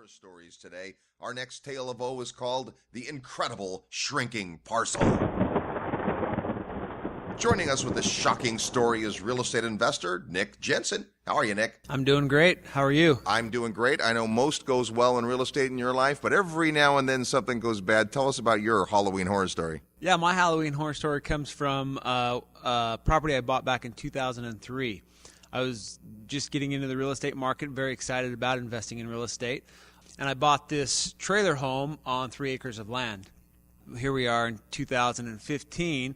Stories today. Our next tale of woe is called The Incredible Shrinking Parcel. Joining us with this shocking story is real estate investor Nick Jensen. How are you, Nick? I'm doing great. How are you? I'm doing great. I know most goes well in real estate in your life, but every now and then something goes bad. Tell us about your Halloween horror story. Yeah, my Halloween horror story comes from a property I bought back in 2003. I was just getting into the real estate market, very excited about investing in real estate, and I bought this trailer home on 3 acres of land. Here we are in 2015.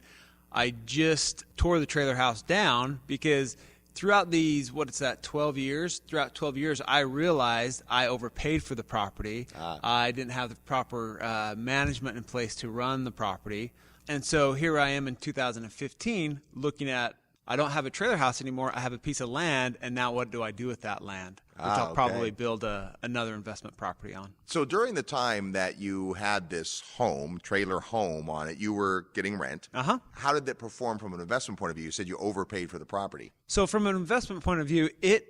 I just tore the trailer house down because throughout these, 12 years? Throughout 12 years, I realized I overpaid for the property. I didn't have the proper management in place to run the property. And so here I am in 2015 looking at, I don't have a trailer house anymore. I have a piece of land, and now what do I do with that land? Which I'll probably build another investment property on. So during the time that you had this home, trailer home on it, you were getting rent. How did that perform from an investment point of view? You said you overpaid for the property. So from an investment point of view, it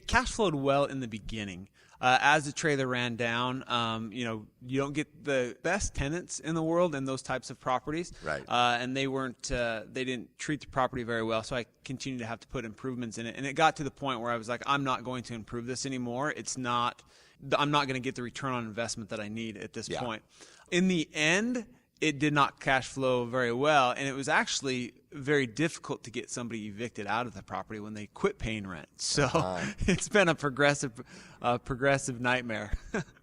cash flowed well in the beginning. As the trailer ran down, you don't get the best tenants in the world in those types of properties. Right. And they didn't treat the property very well. So I continued to have to put improvements in it. And it got to the point where I was like, I'm not going to improve this anymore. I'm not going to get the return on investment that I need at this point. In the end, it did not cash flow very well, and it was actually very difficult to get somebody evicted out of the property when they quit paying rent. So it's been a progressive nightmare.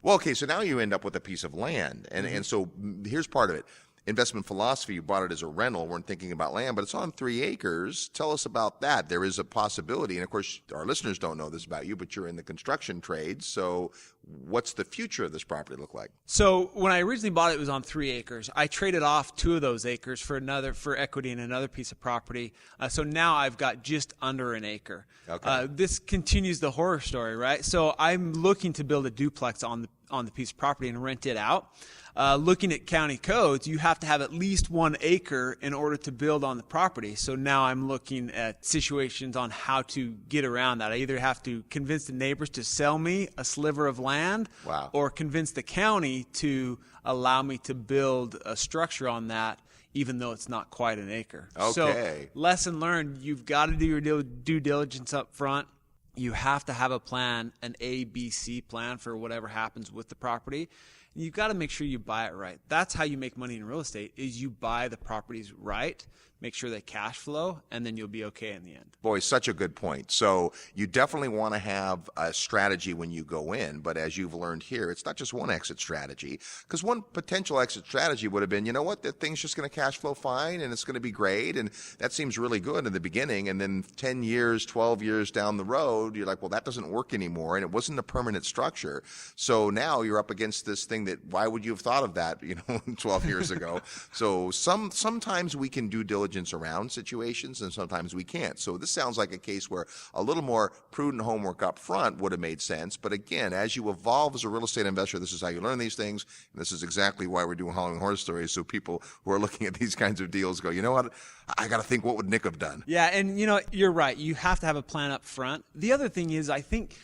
Well, okay, so now you end up with a piece of land, and so here's part of it. Investment philosophy, you bought it as a rental, weren't thinking about land, but it's on 3 acres. Tell us about that. There is a possibility, and of course, our listeners don't know this about you, but you're in the construction trade, so what's the future of this property look like? So when I originally bought it, it was on 3 acres. I traded off 2 of those acres for equity in another piece of property. So now I've got just under an acre. Okay. This continues the horror story, right? So I'm looking to build a duplex on the piece of property and rent it out. Looking at county codes, you have to have at least 1 acre in order to build on the property. So now I'm looking at situations on how to get around that. I either have to convince the neighbors to sell me a sliver of land, or convince the county to allow me to build a structure on that, even though it's not quite an acre. Okay. So lesson learned, you've got to do your due diligence up front. You have to have a plan, an A, B, C plan for whatever happens with the property. You've got to make sure you buy it right. That's how you make money in real estate, is you buy the properties right, make sure they cash flow, and then you'll be okay in the end. Boy, such a good point. So you definitely want to have a strategy when you go in, but as you've learned here, it's not just one exit strategy, because one potential exit strategy would have been, you know what, that thing's just going to cash flow fine and it's going to be great, and that seems really good in the beginning, and then 10 years, 12 years down the road, you're like, well, that doesn't work anymore, and it wasn't a permanent structure. So now you're up against this thing that, why would you have thought of that, 12 years ago? So sometimes we can do diligence around situations, and sometimes we can't. So this sounds like a case where a little more prudent homework up front would have made sense. But again, as you evolve as a real estate investor, this is how you learn these things. And this is exactly why we're doing Halloween Horror Stories, so people who are looking at these kinds of deals go, you know what, I got to think, what would Nick have done? Yeah, and you're right. You have to have a plan up front. The other thing is, I think,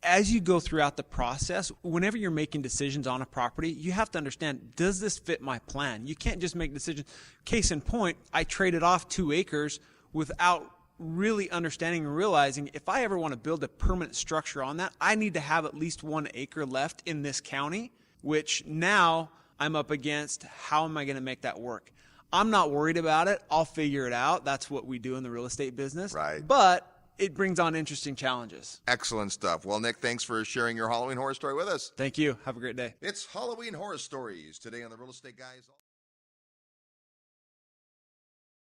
as you go throughout the process, whenever you're making decisions on a property, you have to understand, does this fit my plan? You can't just make decisions. Case in point, I traded off 2 acres without really understanding and realizing, if I ever want to build a permanent structure on that, I need to have at least 1 acre left in this county, which now I'm up against. How am I going to make that work? I'm not worried about it. I'll figure it out. That's what we do in the real estate business. Right. But it brings on interesting challenges. Excellent stuff. Well, Nick, thanks for sharing your Halloween horror story with us. Thank you. Have a great day. It's Halloween Horror Stories today on the Real Estate Guys.